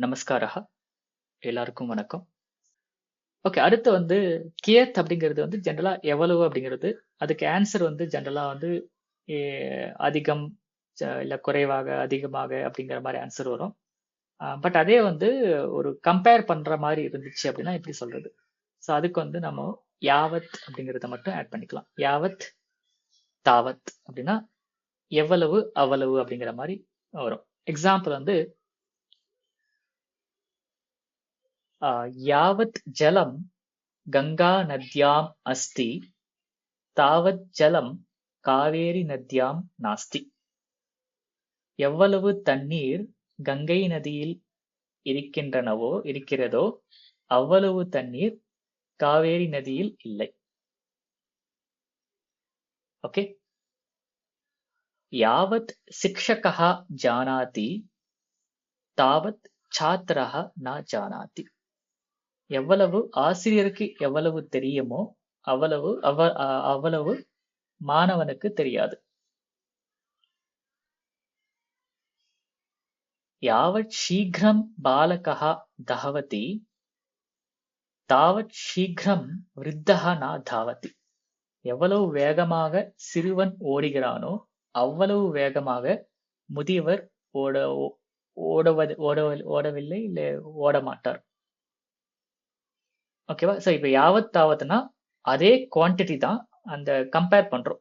நமஸ்காரஹ. எல்லாருக்கும் வணக்கம். ஓகே. அடுத்து வந்து கியத் அப்படிங்கிறது வந்து ஜென்ரலா எவ்வளவு அப்படிங்கிறது. அதுக்கு ஆன்சர் வந்து ஜென்ரலா வந்து எ அதிகம், இல்ல குறைவாக, அதிகமாக அப்படிங்கிற மாரி ஆன்சர் வரும். பட் அதே வந்து ஒரு கம்பேர் பண்ற மாரி இருந்துச்சு அப்படின்னா எப்படி சொல்றது? ஸோ அதுக்கு வந்து நம்ம யாவத் அப்படிங்கிறத மட்டும் ஆட் பண்ணிக்கலாம். யாவத், தாவத் அப்படின்னா எவ்வளவு, அவ்வளவு அப்படிங்கிற மாரி வரும். எக்ஸாம்பிள் வந்து யாவத் ஜலம் கங்கா நத்யாம் அஸ்தி தாவத் ஜலம் காவேரி நத்யாம் நாஸ்தி. எவ்வளவு தண்ணீர் கங்கை நதியில் இருக்கிறதோ அவ்வளவு தண்ணீர் காவேரி நதியில் இல்லை. ஓகே. யாவத் சிக்ஷகः ஜானாதி தாவத் சாத்ரः ந ஜானாதி. எவ்வளவு ஆசிரியருக்கு எவ்வளவு தெரியுமோ அவ்வளவு மாணவனுக்கு தெரியாது. யாவத் சீக்கிரம் பாலகः தாவதி தாவத் சீக்கிரம் விருத்தः ந தாவதி. எவ்வளவு வேகமாக சிறுவன் ஓடுகிறானோ அவ்வளவு வேகமாக முதியவர் ஓடவில்லை, இல்ல ஓட மாட்டார். ஓகேவா? சோ இப்ப யாவத் தாவத்னா அதே குவான்டிட்டி தான், அந்த கம்பேர் பண்றோம்.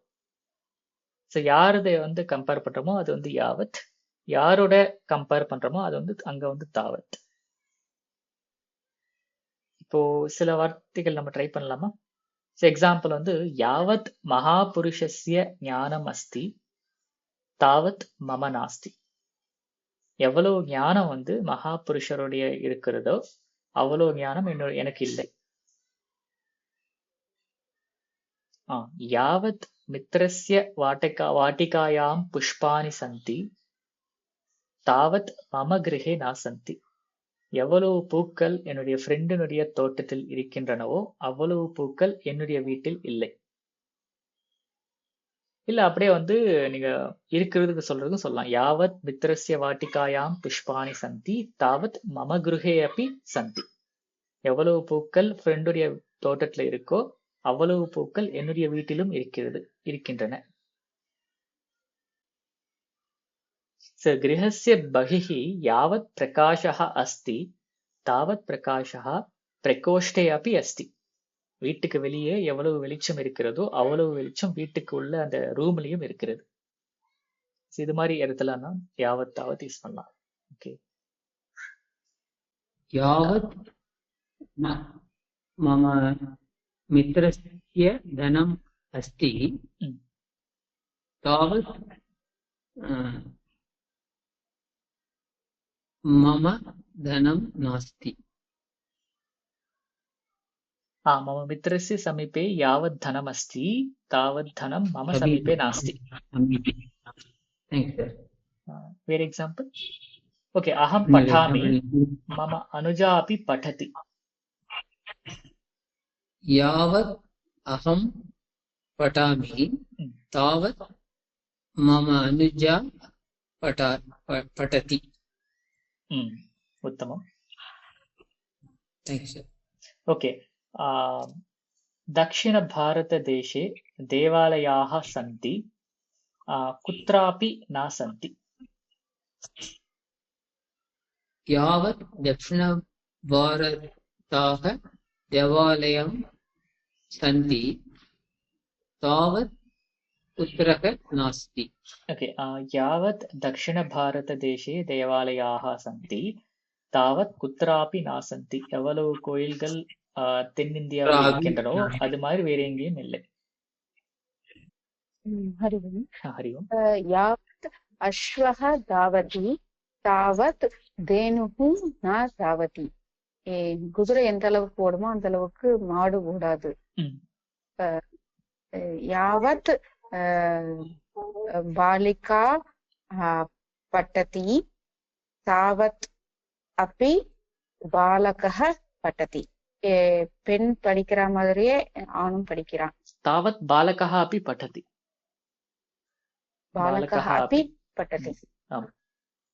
சோ யாரதை வந்து கம்பேர் பண்றோமோ அது வந்து யாவத், யாரோட கம்பேர் பண்றோமோ அது வந்து அங்க வந்து தாவத். இப்போ சில வார்த்தைகள் நம்ம ட்ரை பண்ணலாமா? சோ எக்ஸாம்பிள் வந்து யாவத் மகாபுருஷஸ்ய ஞானம் அஸ்தி தாவத் மம நாஸ்தி. எவ்வளவு ஞானம் வந்து மகாபுருஷருடைய இருக்கிறதோ அவ்வளவு ஞானம் எனக்கு இல்லை. யாவத் மித்ரஸ்ய வாட்டிகாயாம் புஷ்பானி சந்தி தாவத் மம கிரஹே நா சந்தி. எவ்வளவு பூக்கள் என்னுடைய ஃப்ரெண்டினுடைய தோட்டத்தில் இருக்கின்றனவோ அவ்வளவு பூக்கள் என்னுடைய வீட்டில் இல்லை. இல்ல அப்படியே வந்து நீங்க இருக்கிறதுக்கு சொல்றதுக்கும் சொல்லலாம். யாவத் மித்ரஸ்ய வாட்டிகாயாம் புஷ்பானி சந்தி தாவத் மம கிருஹே அப்பி சந்தி. எவ்வளவு பூக்கள் ஃப்ரெண்டுடைய தோட்டத்துல இருக்கோ அவ்வளவு பூக்கள் என்னுடைய வீட்டிலும் இருக்கின்றன. கிரஹஸ்ய பகிஹி யாவத் பிரகாஷः அஸ்தி தாவத் பிரகாஷः பிரகோஷ்டே அப்பி அஸ்தி. வீட்டுக்கு வெளியே எவ்வளவு வெளிச்சம் இருக்கிறதோ அவ்வளவு வெளிச்சம் வீட்டுக்கு உள்ள அந்த ரூம்லயும் இருக்கிறது. இது மாதிரி இடத்துல நான் யாவத் தாவத் யூஸ் பண்ணலாம். ஓகே. யாவத் மம மித்ரஸ்ய தனம் அஸ்தி தாவத் மம தனம் நாஸ்தி. मम मित्रस्य समीपे यावत् धनम् अस्ति तावत् धनं मम समीपे नास्ति. वेरे एक्साम्पल्. ओके. अहं पठामि मम अनुजा अपि पठति. यावत् अहं पठामि तावत् मम अनुजा पठति. उत्तमम्. थैंक्स. ओके. दक्षिणभारतदेशे देवालयाः सन्ति कुत्रापि न सन्ति. यावत् दक्षिणभारताः देवालयं सन्ति तावत् कुत्रः नास्ति. ओके. यावत् दक्षिणभारतदेशे देवालयाः सन्ति தாவத் குத்ராபி நாசந்தி. எவ்வளவு கோயில்கள் தென்னிந்தியாவில் இருக்கின்றனோ அது மாதிரி வேற எங்கேயும் இல்லை. ஹரிவம். யாவத் அஸ்வஹ தாவதி தாவத் தேனுஹு ந தாவதி. குதிரை எந்த அளவுக்கு ஓடுமோ அந்த அளவுக்கு மாடு ஓடாது. யாவத் பாலிகா பட்டதி தாவத் அப்பி பாலகः பட்டதி. பெண் படிக்கிற மாதிரியே ஆணும் படிக்கிறான். தாவத் பாலகः அப்பி பட்டதி. பாலகः அப்பி பட்டதி.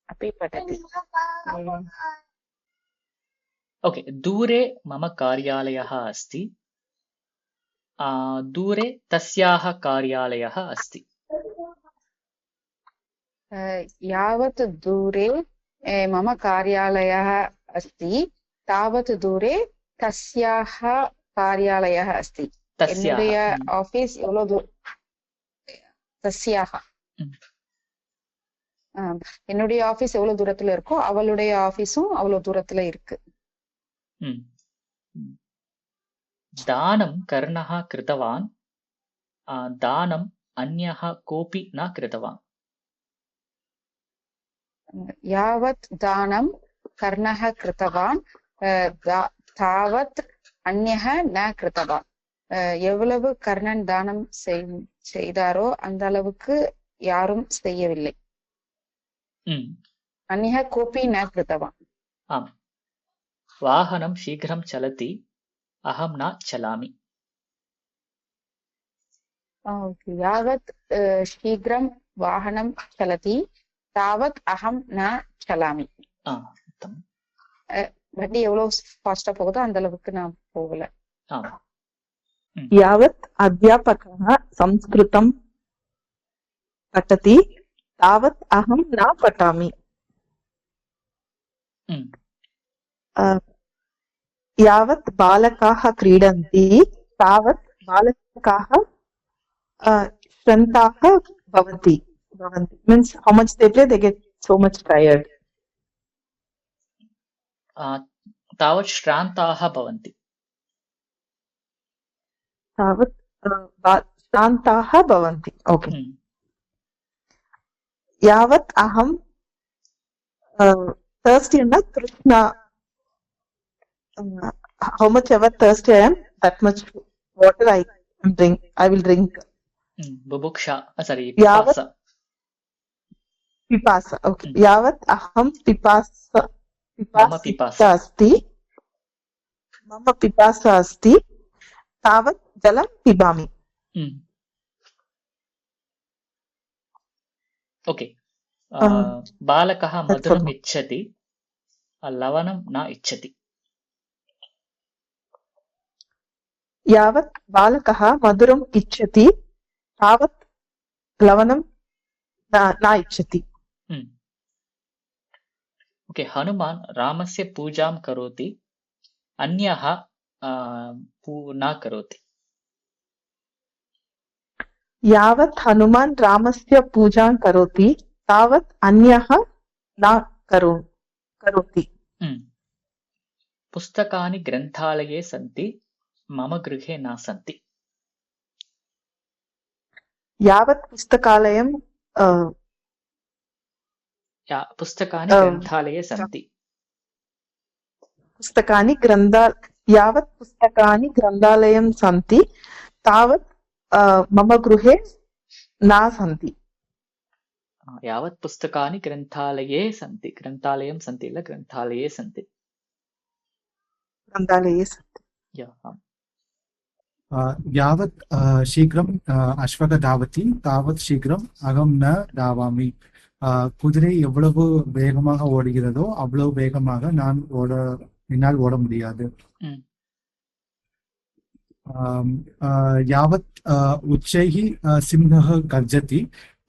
அப்பி பட்டதி. ओके, दूरे मम कार्यालयः अस्ति, दूरे तस्याः कार्यालयः अस्ति। यावत् दूरे मम कार्यालयः अस्ति तावत् दूरे तस्याः कार्यालयः अस्ति. तस्याः என்னுடைய ஆபீஸ் எவ்வளவு தஸ்யாஹ என்னுடைய ஆபீஸ் எவ்வளவு தூரத்துல இருக்கோ அவளுடைய ஆபீஸும் அவ்வளவு தூரத்துல இருக்கு. दानं कर्णः कृतवान्, दानम् अन्यः कोऽपि न कृतवान्. यावत् दानं कर्णः कृतवान् तावत् अन्यः न कृतवान्. எவ்வளவு கர்ணன் தானம் செய்தாரோ அந்த அளவுக்கு யாரும் செய்யவில்லை. अन्यः कोऽपि न कृतवान्. आम्. वाहनं शीघ्रं चलति, अहं न चलामि. यावत् शीघ्रं वाहनं चलति तावत् अहं न चलामि. வண்டி எவ்வளவு ஃபாஸ்டா போகுதோ அந்த அளவுக்கு நான் போகல. यावत् अध्यापकः संस्कृतं पठति तावत् अहं न पठामि. यावत् बालकाः क्रीडन्ति तावत् बालकाः श्रान्ताः भवन्ति. Means how much they play, they get so much tired. तावत् श्रान्ताः भवन्ति. तावत् श्रान्ताः भवन्ति. ओके. यावत् अहं thirsty and तृष्णा, how much ever thirsty I am, that much water I will drink. बुभुक्षा, sorry, यावत् पिपासा. ओके. यावत् अहं पिपासा अस्ति, मम पिपासा अस्ति तावत् जलं पिबामि. ओके. बालकः मधुरम् इच्छति, लवणं न इच्छति. यावत् बालकः मधुरम् इच्छति तावत् लवणं न इच्छति. ओके. हनुमान् रामस्य पूजां करोति, अन्यः न करोति. यावत् हनुमान् रामस्य पूजां करोति तावत् अन्यः न करोति. पुस्तकानि ग्रन्थालये सन्ति, मम गृहे न सन्ति. यावत् पुस्तकालयं पुस्तकानि ग्रन्थालये सन्ति. यावत् पुस्तकानि ग्रन्थालयं सन्ति तावत् मम गृहे न सन्ति. यावत् पुस्तकानि ग्रन्थालये सन्ति, ग्रन्थालयं सन्ति इल्ल ग्रन्थालये सन्ति. यावत् शीघ्रम् अश्वः धावति तावत् शीघ्रम् अहं न धावामि. குதிரை எவ்வளவு வேகமாக ஓடுகிறதோ அவ்வளவு வேகமாக என்னால் ஓட முடியாது. यावत् उच्चैः सिंहः गर्जति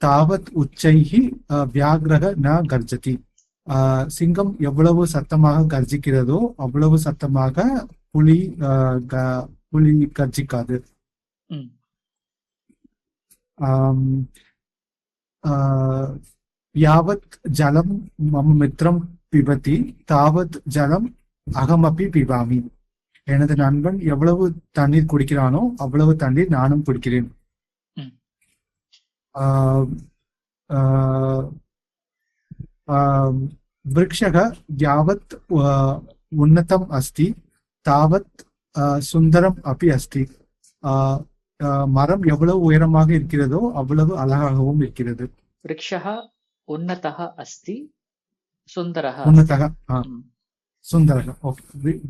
तावत् उच्चैः व्याघ्रः न गर्जति. சிங்கம் எவ்வளவு சத்தமாக கர்ஜிக்கிறதோ அவ்வளவு சத்தமாக புலி கர்ஜிக்காது. यावत् जलं मम मित्रं पिबति तावत् जलं अहमपि पिबामि. எனது நண்பன் எவ்வளவு தண்ணீர் குடிக்கிறானோ அவ்வளவு தண்ணீர் நானும் குடிக்கிறேன். वृक्षः यावत् उन्नतम् अस्ति तावत् सुन्दरम् अपि अस्ति. மரம் எவ்வளவு உயரமாக இருக்கிறதோ அவ்வளவு அழகாகவும் இருக்கிறது. वृक्षः उन्नतः अस्ति, सुन्दरः. सुन्दरः.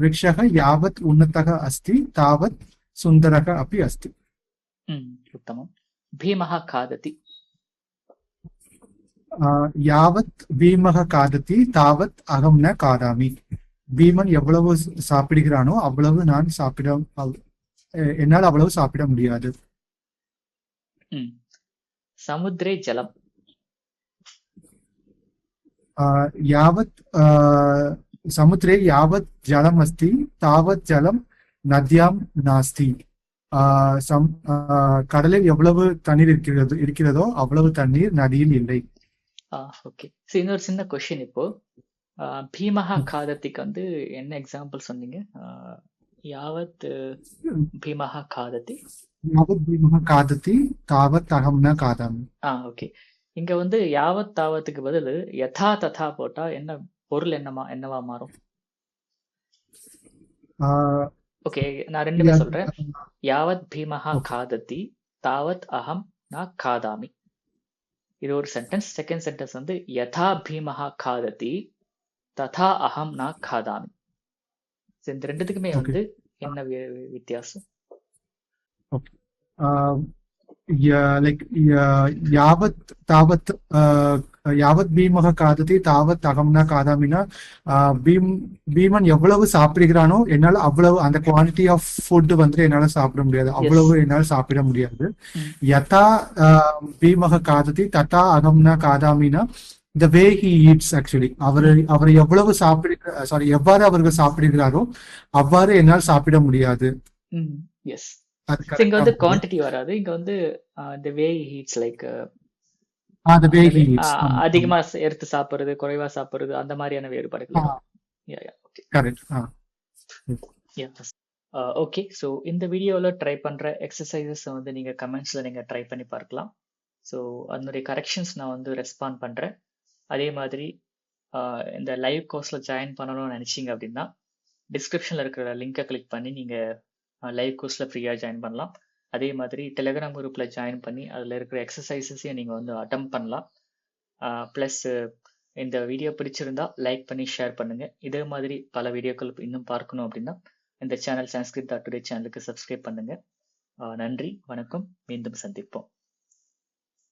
वृक्षः यावत् उन्नतः अस्ति तावत् सुन्दरः अपि अस्ति. उत्तमम्. भीमः खादति. यावत् भीमः खादति तावत् अहं न खादामि. பீமன் எவ்வளவு சாப்பிடுகிறானோ அவ்வளவு நான் என்னால் அவ்வளவு சாப்பிட முடியாது. ம். சமுத்திரே ஜலம். யாவத் சமுத்திரே யாவத் ஜலம் அஸ்தி தாவத் ஜலம் நத்யாம் நாஸ்தி. கடலில் எவ்வளவு தண்ணீர் இருக்கிறதோ அவ்வளவு தண்ணீர் நதியில் இல்லை. ஓகே. இன்னொரு சின்ன கொஸ்டின் இப்போ பீமஹா காதத்திக்கு வந்து என்ன எக்ஸாம்பிள் சொன்னீங்க? யாவத் பீமஹா காதத்தி யாவத் பீமஹா காதத்தி தாவத் அகம்னா காதாமி. ஓகே. இங்க வந்து யாவத் தாவத்துக்கு பதில் யதா ததா போட்டா என்ன பொருள் என்னவா மாறும்? ஓகே, நான் ரெண்டுமே சொல்றேன். யாவத் பீமஹா காதத்தி தாவத் அகம் நா காதாமி. இது ஒரு சென்டென்ஸ். செகண்ட் சென்டென்ஸ் வந்து யதா பீமஹா காதத்தி ததா அகம் நா காதாமி. இந்த ரெண்டுத்துக்குமே வந்து என்ன வித்தியாசம்? யாவத் பீமஹ காதத்தி தாவத் அகம்னா காதாமினா பீமன் எவ்வளவு சாப்பிடுகிறானோ என்னால அவ்வளவு அந்த குவான்டிட்டி ஆஃப் ஃபுட் வந்து என்னால சாப்பிட முடியாது, அவ்வளவு என்னால சாப்பிட முடியாது. யதா பீமஹ காதத்தி ததா அகம்னா காதாமினா the way he eats actually அவர் எவ்வளவு எவ்வாறு அவர்கள் சாப்பிடுகிறாரோ அவ்வாறு என்னால் சாப்பிட முடியாது. எஸ். இங்க வந்து குவாண்டிட்டி வராது, இங்க வந்து the way he eats like the way he eats அதிகமா எடுத்து சாப்பிடுறது குறைவா சாப்பிடுறது அந்த மாதிரியான வேறுபாடுகள். கரெக்ட். ஓகே. ஸோ இந்த வீடியோவில் ட்ரை பண்ணுற எக்ஸசைசஸ் வந்து நீங்கள் கமெண்ட்ஸில் நீங்கள் ட்ரை பண்ணி பார்க்கலாம். ஸோ அதனுடைய கரெக்ஷன்ஸ் நான் வந்து ரெஸ்பாண்ட் பண்ணுறேன். அதே மாதிரி இந்த லைவ் கோர்ஸில் ஜாயின் பண்ணணும்னு நினச்சிங்க அப்படின்னா டிஸ்கிரிப்ஷனில் இருக்கிற லிங்கை கிளிக் பண்ணி நீங்கள் லைவ் கோர்ஸில் ஃப்ரீயாக ஜாயின் பண்ணலாம். அதே மாதிரி டெலிகிராம் குரூப்பில் ஜாயின் பண்ணி அதில் இருக்கிற எக்ஸசைசஸையும் நீங்கள் வந்து அட்டம் பண்ணலாம். ப்ளஸ் இந்த வீடியோ பிடிச்சிருந்தா லைக் பண்ணி ஷேர் பண்ணுங்கள். இதே மாதிரி பல வீடியோக்கள் இன்னும் பார்க்கணும் அப்படின்னா இந்த சேனல் Sanskrit.Today சேனலுக்கு சப்ஸ்கிரைப் பண்ணுங்கள். நன்றி, வணக்கம், மீண்டும் சந்திப்போம்.